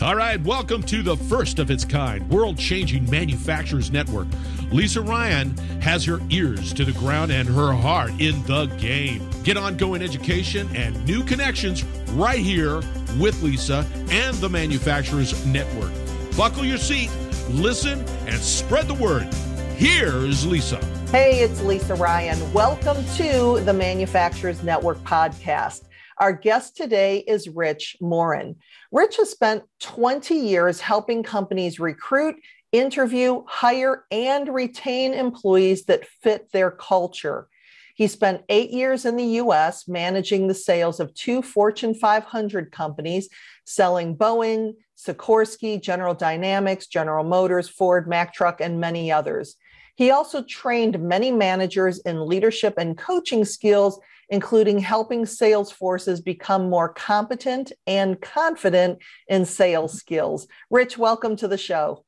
All right, welcome to the first of its kind, world-changing manufacturers network. Lisa Ryan has her ears to the ground and her heart in the game. Get ongoing education and new connections right here with Lisa and the Manufacturers Network. Buckle your seat, listen, and spread the word. Here's Lisa. Hey, it's Lisa Ryan. Welcome to the Manufacturers Network podcast. Our guest today is Rich Morin. Rich has spent 20 years helping companies recruit, interview, hire, and retain employees that fit their culture. He spent 8 years in the U.S. managing the sales of 2 Fortune 500 companies, selling Boeing, Sikorsky, General Dynamics, General Motors, Ford, Mack Truck, and many others. He also trained many managers in leadership and coaching skills, including helping sales forces become more competent and confident in sales skills. Rich, welcome to the show.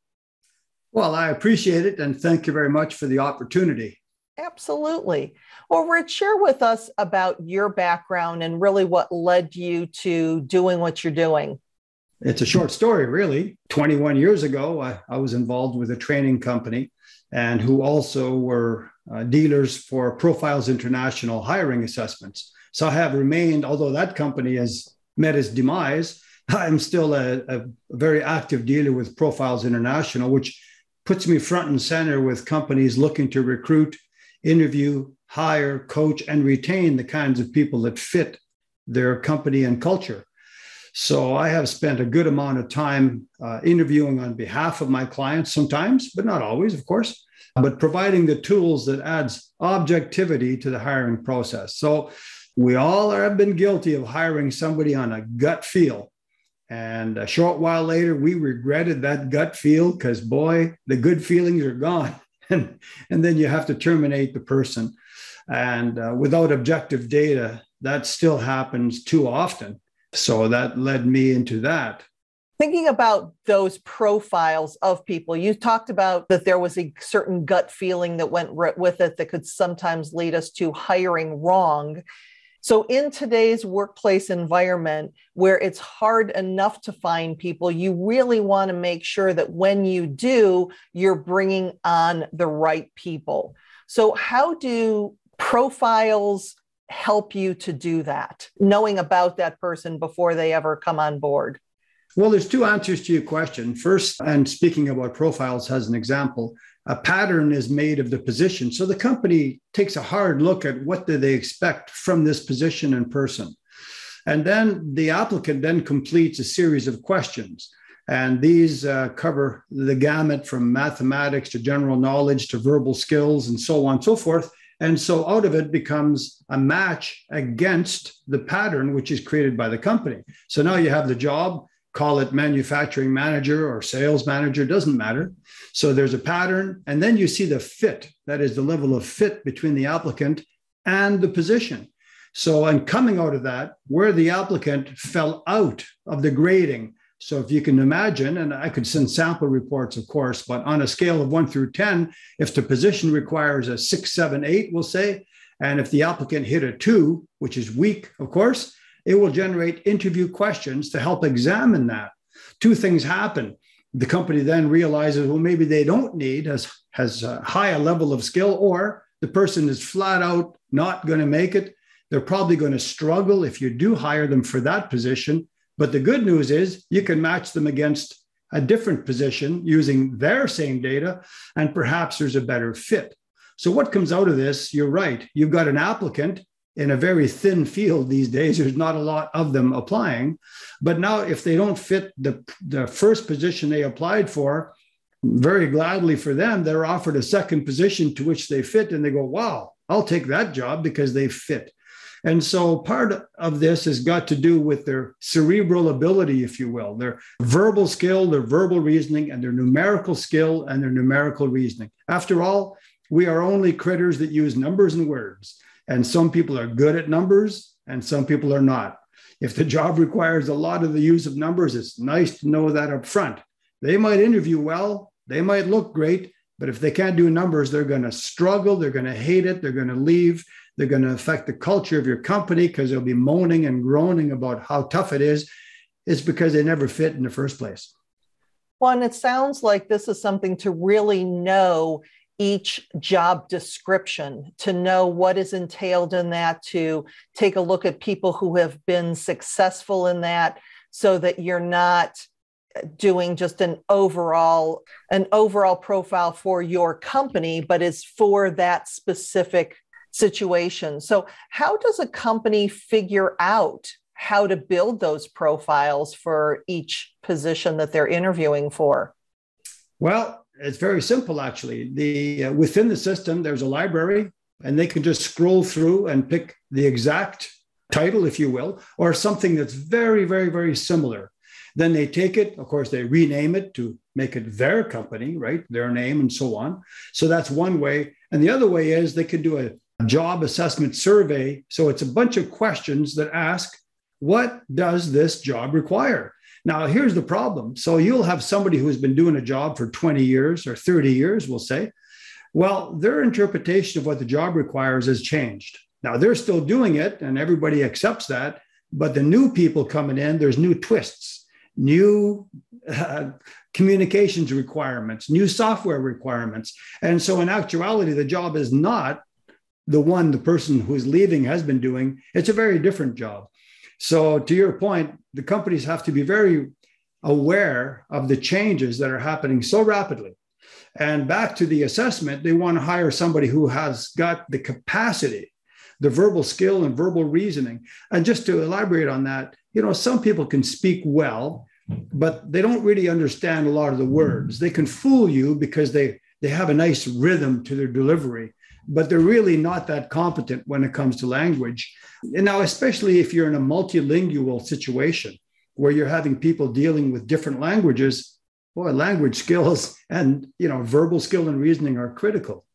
Well, I appreciate it, and thank you very much for the opportunity. Absolutely. Well, Rich, share with us about your background and really what led you to doing what you're doing. It's a short story, really. 21 years ago, I was involved with a training company and who also were dealers for Profiles International hiring assessments. So I have remained, although that company has met its demise, I'm still a very active dealer with Profiles International, which puts me front and center with companies looking to recruit, interview, hire, coach, and retain the kinds of people that fit their company and culture. So I have spent a good amount of time interviewing on behalf of my clients sometimes, but not always, of course, but providing the tools that adds objectivity to the hiring process. So we all have been guilty of hiring somebody on a gut feel. And a short while later, we regretted that gut feel because, boy, the good feelings are gone. And then you have to terminate the person. And without objective data, that still happens too often. So that led me into that. Thinking about those profiles of people, you talked about that there was a certain gut feeling that went with it that could sometimes lead us to hiring wrong. So in today's workplace environment, where it's hard enough to find people, you really want to make sure that when you do, you're bringing on the right people. So how do profiles help you to do that, knowing about that person before they ever come on board? Well, there's two answers to your question. First, and speaking about profiles as an example, a pattern is made of the position. So the company takes a hard look at what do they expect from this position and person. And then the applicant then completes a series of questions. And these cover the gamut from mathematics to general knowledge to verbal skills and so on and so forth. And so out of it becomes a match against the pattern, which is created by the company. So now you have the job, call it manufacturing manager or sales manager, doesn't matter. So there's a pattern, and then you see the fit, that is the level of fit between the applicant and the position. So, and coming out of that, where the applicant fell out of the grading. So if you can imagine, and I could send sample reports, of course, but on a scale of 1 through 10, if the position requires a 6, 7, 8, we'll say, and if the applicant hit a 2, which is weak, of course, it will generate interview questions to help examine that. Two things happen. The company then realizes, well, maybe they don't need as high a level of skill, or the person is flat out not going to make it. They're probably going to struggle if you do hire them for that position. But the good news is you can match them against a different position using their same data, and perhaps there's a better fit. So what comes out of this, you're right. You've got an applicant in a very thin field these days. There's not a lot of them applying. But now if they don't fit the first position they applied for, very gladly for them, they're offered a second position to which they fit. And they go, wow, I'll take that job because they fit. And so part of this has got to do with their cerebral ability, if you will, their verbal skill, their verbal reasoning, and their numerical skill and their numerical reasoning. After all, we are only critters that use numbers and words. And some people are good at numbers and some people are not. If the job requires a lot of the use of numbers, it's nice to know that up front. They might interview well, they might look great, but if they can't do numbers, they're going to struggle, they're going to hate it, they're going to leave. They're going to affect the culture of your company because they'll be moaning and groaning about how tough it is. it's because they never fit in the first place. Well, and it sounds like this is something to really know each job description, to know what is entailed in that, to take a look at people who have been successful in that, so that you're not doing just an overall profile for your company, but is for that specific situation. So how does a company figure out how to build those profiles for each position that they're interviewing for? Well, it's very simple, actually. Within the system, there's a library, and they can just scroll through and pick the exact title, if you will, or something that's very, very, very similar. Then they take it, of course, they rename it to make it their company, right? Their name and so on. So that's one way. And the other way is they could do a job assessment survey. So it's a bunch of questions that ask, what does this job require? Now, here's the problem. So you'll have somebody who's been doing a job for 20 years or 30 years, we'll say. Well, their interpretation of what the job requires has changed. Now, they're still doing it, and everybody accepts that. But the new people coming in, there's new twists, new communications requirements, new software requirements. And so in actuality, the job is not the one the person who's leaving has been doing. It's a very different job. So to your point, the companies have to be very aware of the changes that are happening so rapidly. And back to the assessment, they want to hire somebody who has got the capacity, the verbal skill and verbal reasoning. And just to elaborate on that, some people can speak well, but they don't really understand a lot of the words. They can fool you because they have a nice rhythm to their delivery, but they're really not that competent when it comes to language. And now, especially if you're in a multilingual situation where you're having people dealing with different languages, boy, language skills and, verbal skill and reasoning are critical.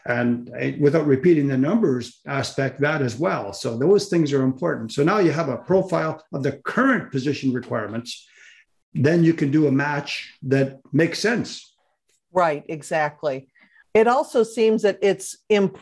And without repeating the numbers aspect, that as well. So those things are important. So now you have a profile of the current position requirements. Then you can do a match that makes sense. Right, exactly. It also seems that it's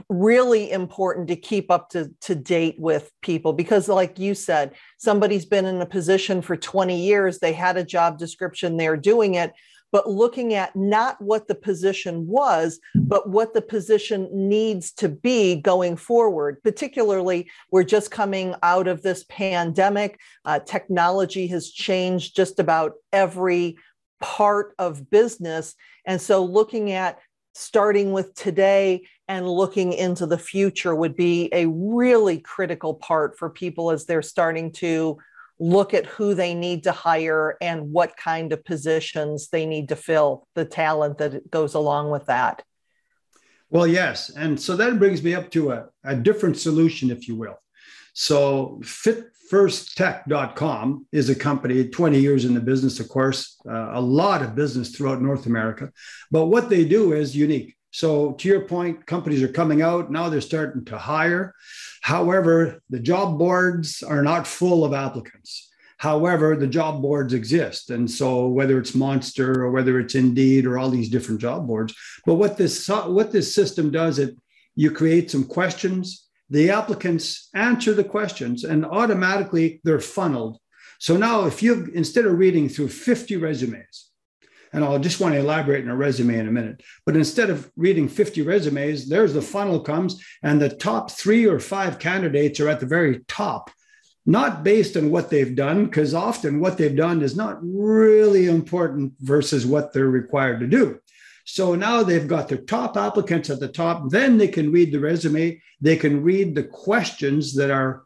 really important to keep up to date with people because, like you said, somebody's been in a position for 20 years, they had a job description, they're doing it, but looking at not what the position was, but what the position needs to be going forward. Particularly, we're just coming out of this pandemic. Technology has changed just about every part of business. And so looking at starting with today and looking into the future would be a really critical part for people as they're starting to look at who they need to hire and what kind of positions they need to fill, the talent that goes along with that. Well, yes. And so that brings me up to a different solution, if you will. So fitfirsttech.com is a company, 20 years in the business, of course, a lot of business throughout North America. But what they do is unique. So to your point, companies are coming out. Now they're starting to hire. However, the job boards are not full of applicants. However, the job boards exist. And so whether it's Monster or whether it's Indeed or all these different job boards, but what this system does, you create some questions. The applicants answer the questions and automatically they're funneled. So now instead of reading through 50 resumes, and I'll just want to elaborate on a resume in a minute, but instead of reading 50 resumes, there's the funnel comes and the top 3 or 5 candidates are at the very top, not based on what they've done, because often what they've done is not really important versus what they're required to do. So now they've got their top applicants at the top, then they can read the resume, they can read the questions that are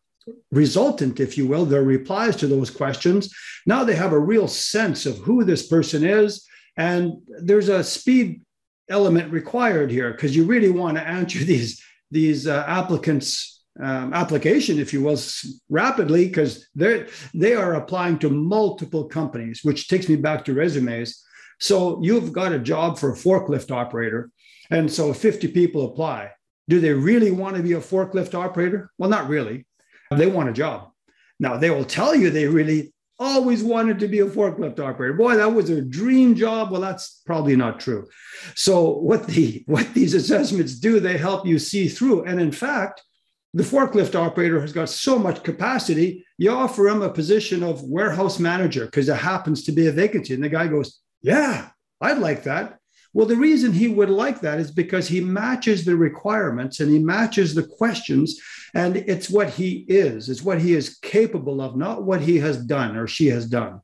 resultant, if you will, their replies to those questions. Now they have a real sense of who this person is. And there's a speed element required here because you really want to answer these applicants' application, if you will, rapidly because they are applying to multiple companies, which takes me back to resumes. So you've got a job for a forklift operator. And so 50 people apply. Do they really want to be a forklift operator? Well, not really. They want a job. Now, they will tell you they really always wanted to be a forklift operator. Boy, that was their dream job. Well, that's probably not true. So what these assessments do, they help you see through. And in fact, The forklift operator has got so much capacity, you offer him a position of warehouse manager because it happens to be a vacancy. And the guy goes, yeah, I'd like that. Well, the reason he would like that is because he matches the requirements and he matches the questions, and it's what he is. It's what he is capable of, not what he has done or she has done.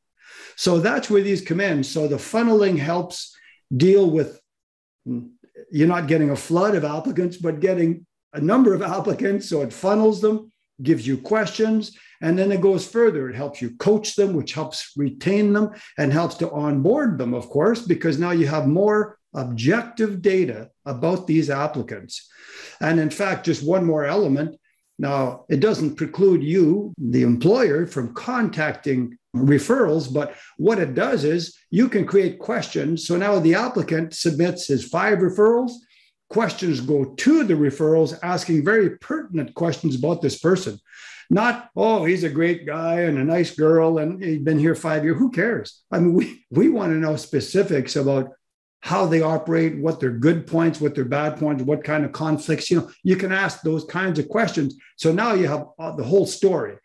So that's where these come in. So the funneling helps deal with, you're not getting a flood of applicants, but getting a number of applicants. So it funnels them, gives you questions, and then it goes further. It helps you coach them, which helps retain them and helps to onboard them, of course, because now you have more objective data about these applicants. And in fact, just one more element. Now, it doesn't preclude you, the employer, from contacting referrals, but what it does is you can create questions. So now the applicant submits his 5 referrals. Questions go to the referrals asking very pertinent questions about this person. Not, oh, he's a great guy and a nice girl and he's been here 5 years. Who cares? I mean, we want to know specifics about how they operate, what their good points, what their bad points, what kind of conflicts. You can ask those kinds of questions. So now you have the whole story.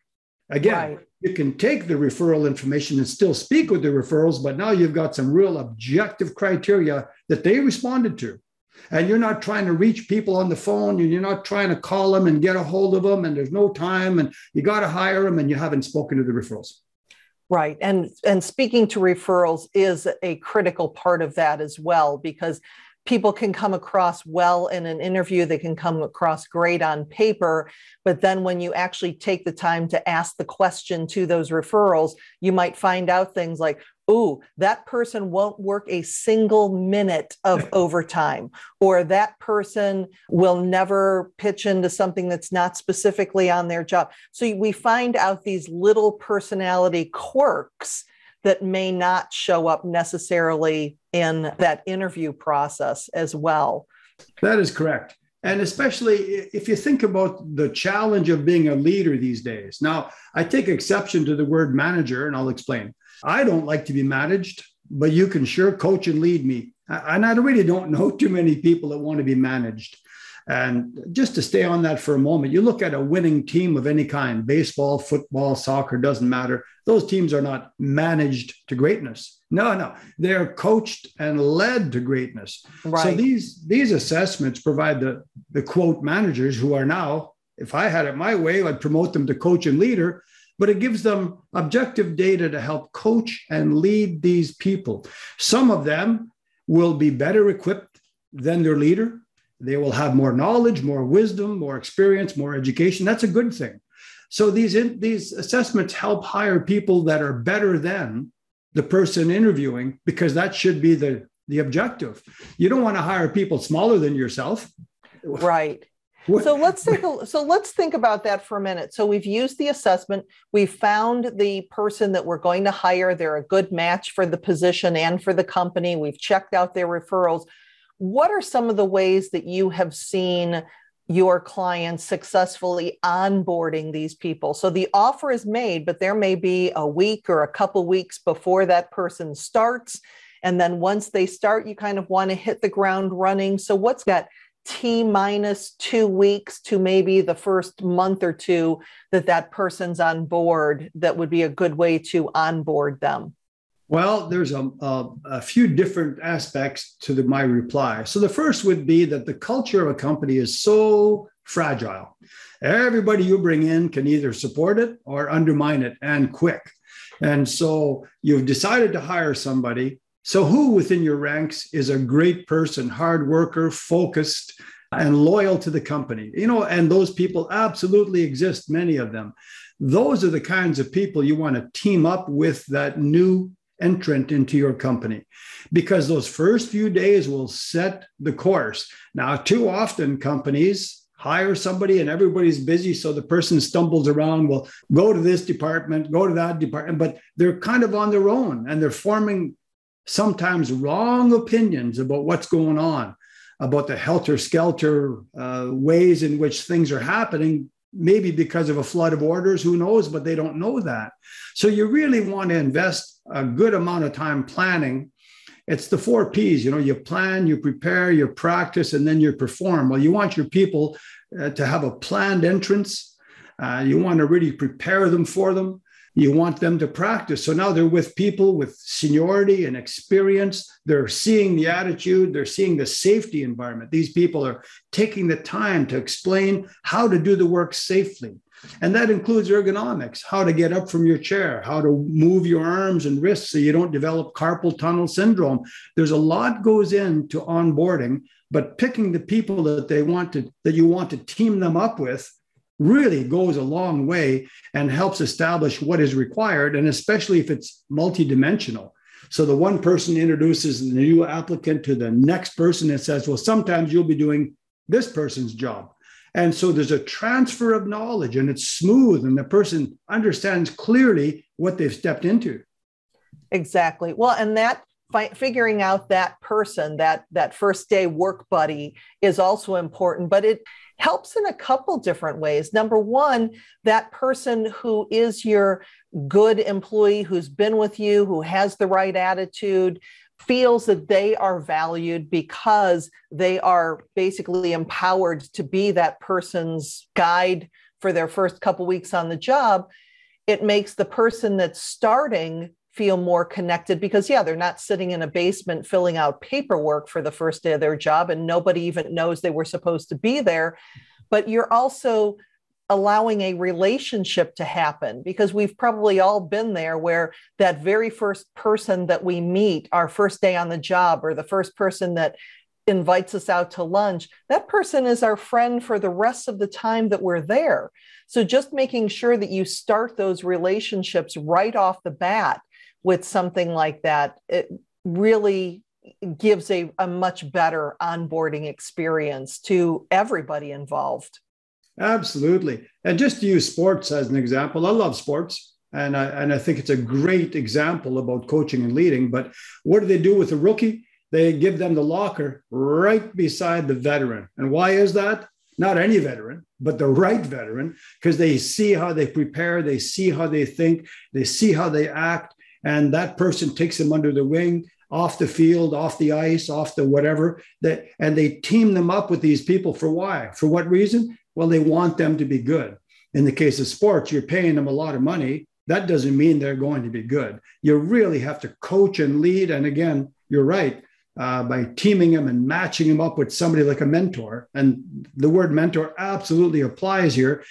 Again, right. You can take the referral information and still speak with the referrals, but now you've got some real objective criteria that they responded to. And you're not trying to reach people on the phone, and you're not trying to call them and get a hold of them, and there's no time, and you got to hire them, and you haven't spoken to the referrals. Right. And speaking to referrals is a critical part of that as well, because people can come across well in an interview, they can come across great on paper, but then when you actually take the time to ask the question to those referrals, you might find out things like, ooh, that person won't work a single minute of overtime, or that person will never pitch into something that's not specifically on their job. So we find out these little personality quirks that may not show up necessarily in that interview process as well. That is correct. And especially if you think about the challenge of being a leader these days. Now, I take exception to the word manager, and I'll explain. I don't like to be managed, but you can sure coach and lead me. And I really don't know too many people that want to be managed. And just to stay on that for a moment, you look at a winning team of any kind, baseball, football, soccer, doesn't matter. Those teams are not managed to greatness. No, they're coached and led to greatness. Right. So these assessments provide the quote managers who are now, if I had it my way, I'd promote them to coach and leader, but it gives them objective data to help coach and lead these people. Some of them will be better equipped than their leader. They will have more knowledge, more wisdom, more experience, more education. That's a good thing. So these assessments help hire people that are better than the person interviewing, because that should be the objective. You don't want to hire people smaller than yourself. Right. So let's think about that for a minute. So we've used the assessment. We've found the person that we're going to hire. They're a good match for the position and for the company. We've checked out their referrals. What are some of the ways that you have seen your clients successfully onboarding these people? So the offer is made, but there may be a week or a couple weeks before that person starts. And then once they start, you kind of want to hit the ground running. So what's that T-minus 2 weeks to maybe the first month or two that person's on board that would be a good way to onboard them? Well, there's a few different aspects to my reply. So the first would be that the culture of a company is so fragile. Everybody you bring in can either support it or undermine it, and quick. And so you've decided to hire somebody. So who within your ranks is a great person, hard worker, focused, and loyal to the company? And those people absolutely exist, many of them. Those are the kinds of people you want to team up with that new entrant into your company, because those first few days will set the course. Now, too often companies hire somebody and everybody's busy, so the person stumbles around, will go to this department, go to that department, but they're kind of on their own, and they're forming sometimes wrong opinions about what's going on, about the helter-skelter ways in which things are happening, maybe because of a flood of orders, who knows, but they don't know that. So you really want to invest a good amount of time planning. It's the 4 Ps, you plan, you prepare, you practice, and then you perform. Well, you want your people to have a planned entrance. You want to really prepare them for them. You want them to practice. So now they're with people with seniority and experience. They're seeing the attitude. They're seeing the safety environment. These people are taking the time to explain how to do the work safely. And that includes ergonomics, how to get up from your chair, how to move your arms and wrists so you don't develop carpal tunnel syndrome. There's a lot goes into onboarding, but picking the people that you want to team them up with really goes a long way and helps establish what is required, and especially if it's multidimensional. So the one person introduces the new applicant to the next person and says, well, sometimes you'll be doing this person's job. And so there's a transfer of knowledge and it's smooth and the person understands clearly what they've stepped into. Exactly. Well, and that figuring out that person, that first day work buddy is also important, but it helps in a couple different ways. Number one, that person who is your good employee, who's been with you, who has the right attitude, feels that they are valued because they are basically empowered to be that person's guide for their first couple weeks on the job. It makes the person that's starting feel more connected because, they're not sitting in a basement filling out paperwork for the first day of their job and nobody even knows they were supposed to be there. But you're also allowing a relationship to happen, because we've probably all been there where that very first person that we meet, our first day on the job, or the first person that invites us out to lunch, that person is our friend for the rest of the time that we're there. So just making sure that you start those relationships right off the bat with something like that, it really gives a much better onboarding experience to everybody involved. Absolutely. And just to use sports as an example, I love sports. And I think it's a great example about coaching and leading. But what do they do with a rookie? They give them the locker right beside the veteran. And why is that? Not any veteran, but the right veteran, because they see how they prepare, they see how they think, they see how they act. And that person takes them under the wing, off the field, off the ice, off the whatever. And they team them up with these people for why? For what reason? Well, they want them to be good. In the case of sports, you're paying them a lot of money. That doesn't mean they're going to be good. You really have to coach and lead. And again, you're right, by teaming them and matching them up with somebody like a mentor. And the word mentor absolutely applies here.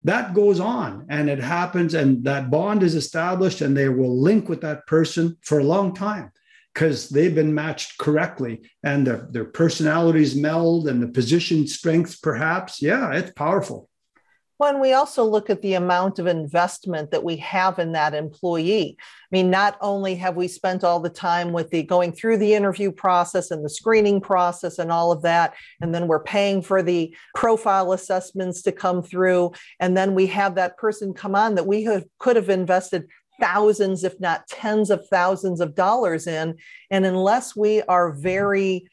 That goes on and it happens and that bond is established and they will link with that person for a long time because they've been matched correctly and their personalities meld and the position strengths perhaps. Yeah, it's powerful. When we also look at the amount of investment that we have in that employee. I mean, not only have we spent all the time with the going through the interview process and the screening process and all of that, and then we're paying for the profile assessments to come through, and then we have that person come on that we could have invested thousands, if not tens of thousands of dollars in. And unless we are very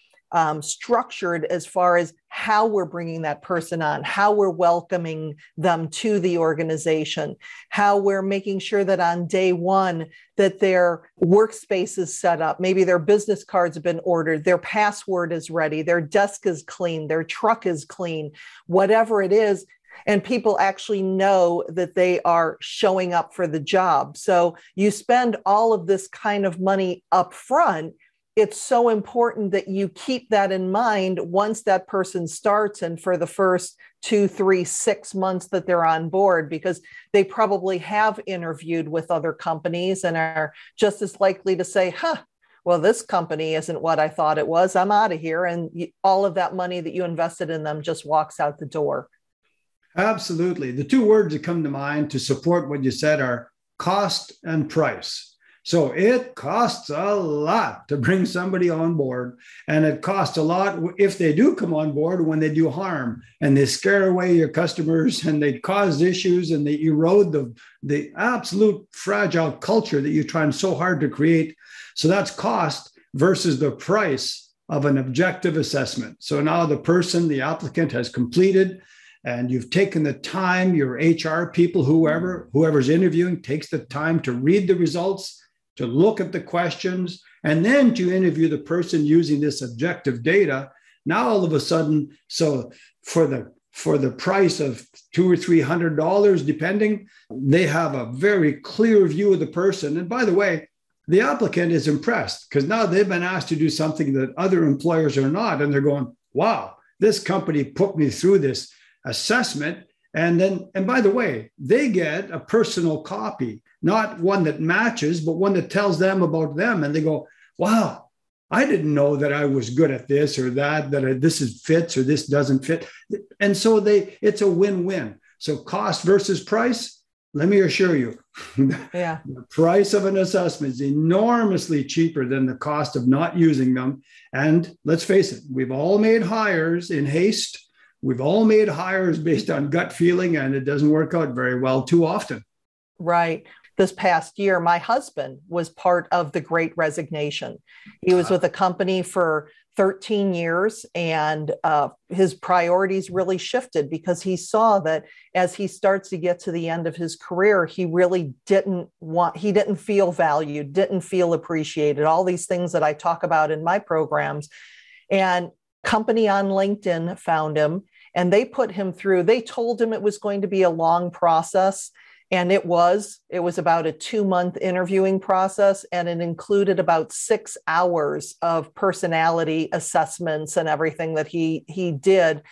structured as far as how we're bringing that person on, how we're welcoming them to the organization, how we're making sure that on day one that their workspace is set up, maybe their business cards have been ordered, their password is ready, their desk is clean, their truck is clean, whatever it is. And people actually know that they are showing up for the job. So you spend all of this kind of money up front. It's so important that you keep that in mind once that person starts and for the first 2, 3, 6 months that they're on board, because they probably have interviewed with other companies and are just as likely to say, well, this company isn't what I thought it was. I'm out of here. And all of that money that you invested in them just walks out the door. Absolutely. The two words that come to mind to support what you said are cost and price. So it costs a lot to bring somebody on board, and it costs a lot if they do come on board when they do harm and they scare away your customers and they cause issues and they erode the absolute fragile culture that you're trying so hard to create. So that's cost versus the price of an objective assessment. So now the applicant has completed and you've taken the time, your HR people, whoever's interviewing takes the time to read the results, to look at the questions, and then to interview the person using this objective data. Now, all of a sudden, so for the for the price of $200 or $300, depending. They have a very clear view of the person. And by the way, the applicant is impressed because now they've been asked to do something that other employers are not. And they're going, wow, this company put me through this assessment. And by the way, they get a personal copy, not one that matches, but one that tells them about them. And they go, wow, I didn't know that I was good at this or that this is fits or this doesn't fit. And so it's a win-win. So cost versus price, let me assure you, yeah. The price of an assessment is enormously cheaper than the cost of not using them. And let's face it, we've all made hires in haste. We've all made hires based on gut feeling, and it doesn't work out very well too often. Right. This past year, my husband was part of the Great Resignation. He was with the company for 13 years, and his priorities really shifted because he saw that as he starts to get to the end of his career, he really didn't feel valued, didn't feel appreciated, all these things that I talk about in my programs. And company on LinkedIn found him, and they put him through. They told him it was going to be a long process, and it was about a 2-month interviewing process, and it included about 6 hours of personality assessments and everything that he did.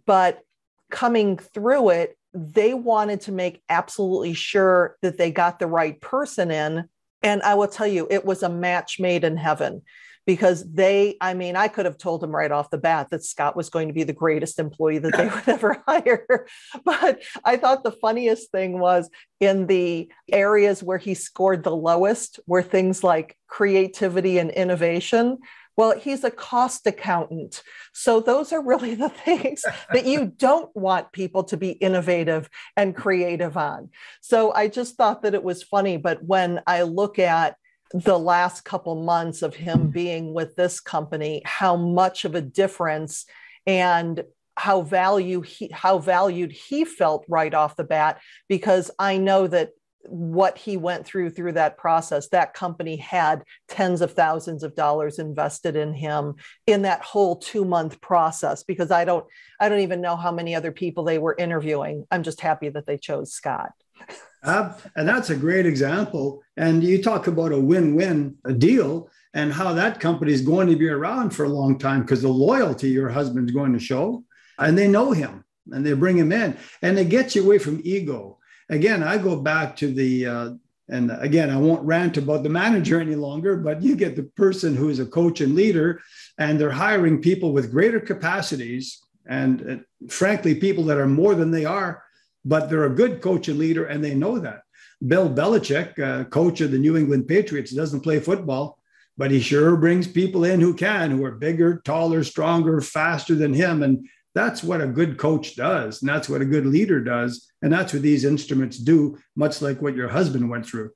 But coming through it, they wanted to make absolutely sure that they got the right person in. And I will tell you, it was a match made in heaven. Because I could have told him right off the bat that Scott was going to be the greatest employee that they would ever hire. But I thought the funniest thing was in the areas where he scored the lowest were things like creativity and innovation. Well, he's a cost accountant. So those are really the things that you don't want people to be innovative and creative on. So I just thought that it was funny. But when I look at the last couple months of him being with this company, how much of a difference and how valued he felt right off the bat, because I know that what he went through that process, that company had tens of thousands of dollars invested in him in that whole 2-month process, because I don't even know how many other people they were interviewing. I'm just happy that they chose Scott. And that's a great example. And you talk about a win-win deal and how that company is going to be around for a long time because the loyalty your husband's going to show, and they know him and they bring him in, and it gets you away from ego. Again, I go back to and again, I won't rant about the manager any longer, but you get the person who is a coach and leader, and they're hiring people with greater capacities and frankly, people that are more than they are. But they're a good coach and leader, and they know that. Bill Belichick, coach of the New England Patriots, doesn't play football, but he sure brings people in who are bigger, taller, stronger, faster than him. And that's what a good coach does. And that's what a good leader does. And that's what these instruments do, much like what your husband went through.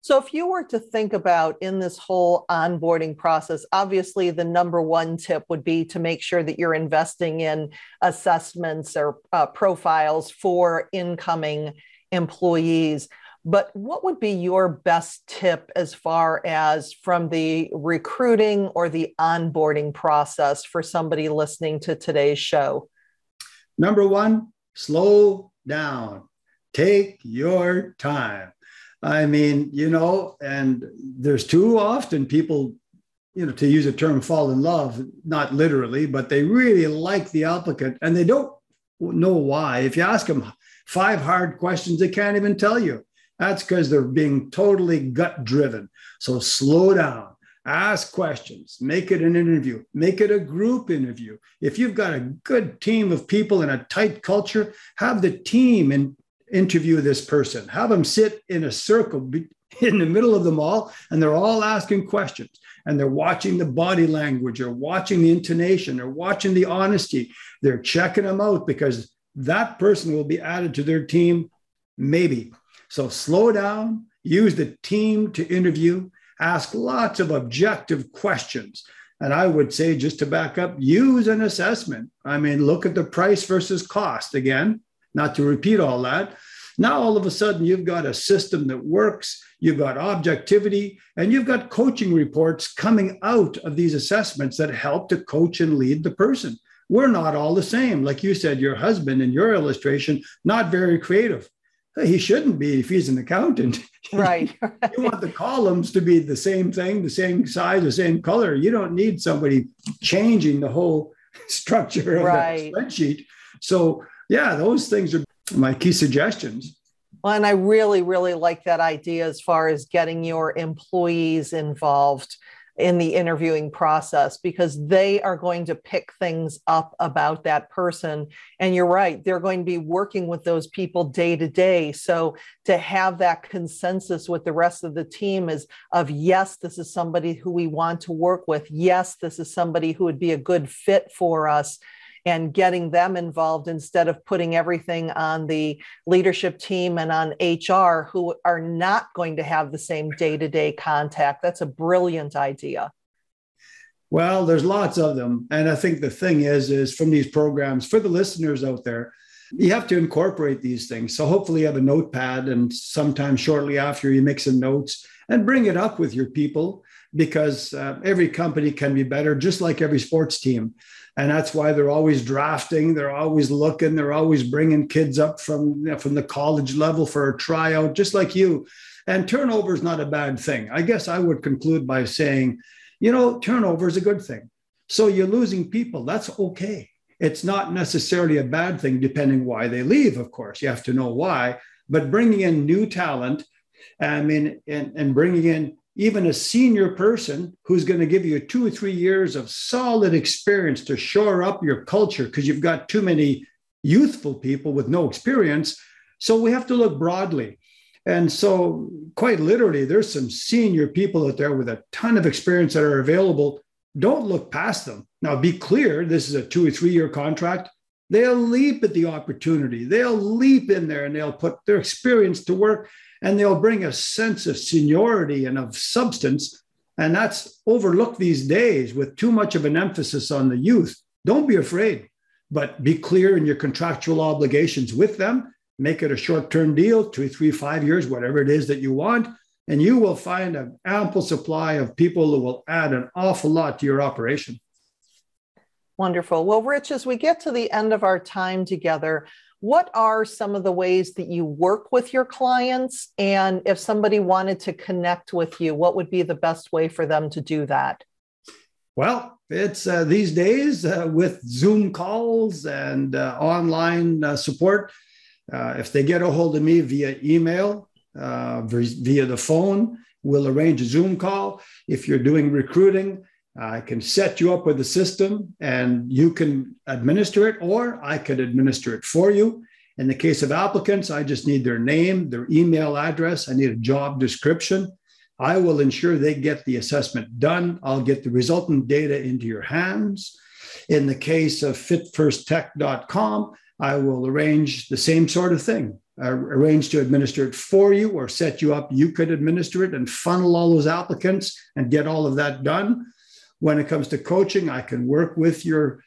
So if you were to think about in this whole onboarding process, obviously the number one tip would be to make sure that you're investing in assessments or profiles for incoming employees. But what would be your best tip as far as from the recruiting or the onboarding process for somebody listening to today's show? Number one, slow down. Take your time. I mean, and there's too often people, to use a term, fall in love, not literally, but they really like the applicant and they don't know why. If you ask them 5 hard questions, they can't even tell you. That's because they're being totally gut driven. So slow down, ask questions, make it an interview, make it a group interview. If you've got a good team of people in a tight culture, have the team interview this person, have them sit in a circle in the middle of them all, and they're all asking questions, and they're watching the body language or watching the intonation or watching the honesty. They're checking them out because that person will be added to their team, maybe. So slow down, use the team to interview, ask lots of objective questions. And I would say, just to back up, use an assessment. I mean, look at the price versus cost again. Not to repeat all that. Now, all of a sudden, you've got a system that works, you've got objectivity, and you've got coaching reports coming out of these assessments that help to coach and lead the person. we're not all the same. Like you said, your husband in your illustration, not very creative. He shouldn't be if he's an accountant. Right. You want the columns to be the same thing, the same size, the same color. You don't need somebody changing the whole structure of the spreadsheet. So yeah, those things are my key suggestions. Well, and I really, really like that idea as far as getting your employees involved in the interviewing process, because they are going to pick things up about that person. And you're right, they're going to be working with those people day to day. So to have that consensus with the rest of the team is of, yes, this is somebody who we want to work with. Yes, this is somebody who would be a good fit for us. And getting them involved instead of putting everything on the leadership team and on HR, who are not going to have the same day-to-day contact. That's a brilliant idea. Well, there's lots of them. And I think the thing is from these programs, for the listeners out there, you have to incorporate these things. So hopefully you have a notepad, and sometime shortly after you make some notes and bring it up with your people, because every company can be better, just like every sports team. And that's why they're always drafting. They're always looking. They're always bringing kids up from the college level for a tryout, just like you. And turnover is not a bad thing. I guess I would conclude by saying, turnover is a good thing. So you're losing people. That's okay. It's not necessarily a bad thing, depending why they leave, of course. You have to know why. But bringing in new talent, and bringing in even a senior person who's going to give you 2 or 3 years of solid experience to shore up your culture, because you've got too many youthful people with no experience. So we have to look broadly. And so quite literally, there's some senior people out there with a ton of experience that are available. Don't look past them. Now, be clear, this is a 2 or 3 year contract. They'll leap at the opportunity. They'll leap in there and they'll put their experience to work. And they'll bring a sense of seniority and of substance. And that's overlooked these days with too much of an emphasis on the youth. Don't be afraid, but be clear in your contractual obligations with them. Make it a short-term deal, 2, 3, 5 years, whatever it is that you want. And you will find an ample supply of people who will add an awful lot to your operation. Wonderful. Well, Rich, as we get to the end of our time together, what are some of the ways that you work with your clients? And if somebody wanted to connect with you, what would be the best way for them to do that? Well, it's these days with Zoom calls and online support. If they get a hold of me via email, via the phone, we'll arrange a Zoom call. If you're doing recruiting, I can set you up with a system and you can administer it, or I could administer it for you. In the case of applicants, I just need their name, their email address. I need a job description. I will ensure they get the assessment done. I'll get the resultant data into your hands. In the case of fitfirsttech.com, I will arrange the same sort of thing. Arrange to administer it for you or set you up. You could administer it and funnel all those applicants and get all of that done. When it comes to coaching, I can work with your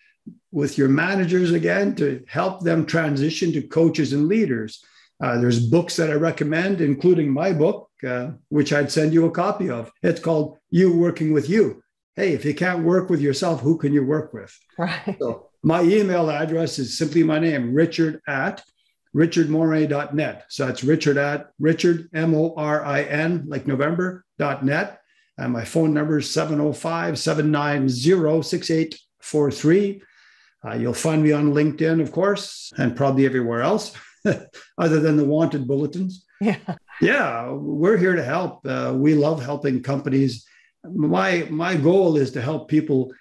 managers again to help them transition to coaches and leaders. There's books that I recommend, including my book, which I'd send you a copy of. It's called You Working With You. Hey, if you can't work with yourself, who can you work with? Right. So my email address is simply my name, richard@richardmorin.net. So that's Richard, M-O-R-I-N, like November, .net. And my phone number is 705-790-6843. You'll find me on LinkedIn, of course, and probably everywhere else, other than the wanted bulletins. Yeah, we're here to help. We love helping companies. My goal is to help people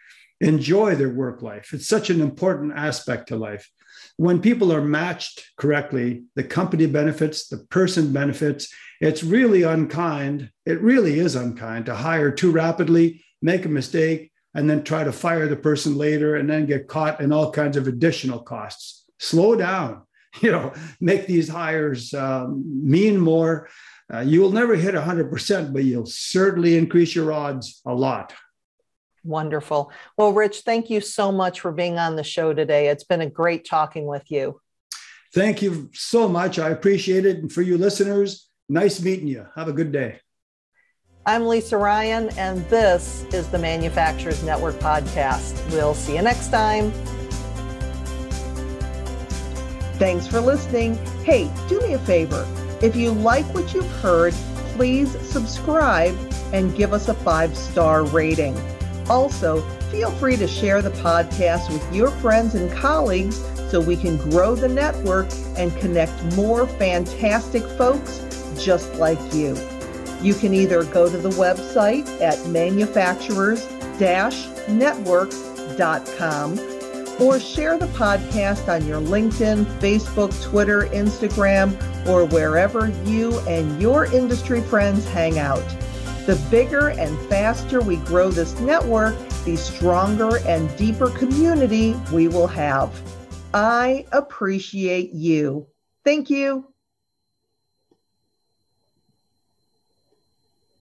enjoy their work life. It's such an important aspect to life. When people are matched correctly, the company benefits, the person benefits. It's really unkind. It really is unkind to hire too rapidly, make a mistake, and then try to fire the person later and then get caught in all kinds of additional costs. Slow down, make these hires mean more. You will never hit 100%, but you'll certainly increase your odds a lot. Wonderful. Well, Rich, thank you so much for being on the show today. It's been a great talking with you. Thank you so much. I appreciate it. And for you listeners, nice meeting you. Have a good day. I'm Lisa Ryan, and this is the Manufacturers Network podcast. We'll see you next time. Thanks for listening. Hey, do me a favor. If you like what you've heard, please subscribe and give us a 5-star rating. Also, feel free to share the podcast with your friends and colleagues so we can grow the network and connect more fantastic folks just like you. You can either go to the website at manufacturers-network.com or share the podcast on your LinkedIn, Facebook, Twitter, Instagram, or wherever you and your industry friends hang out. The bigger and faster we grow this network, the stronger and deeper community we will have. I appreciate you. Thank you.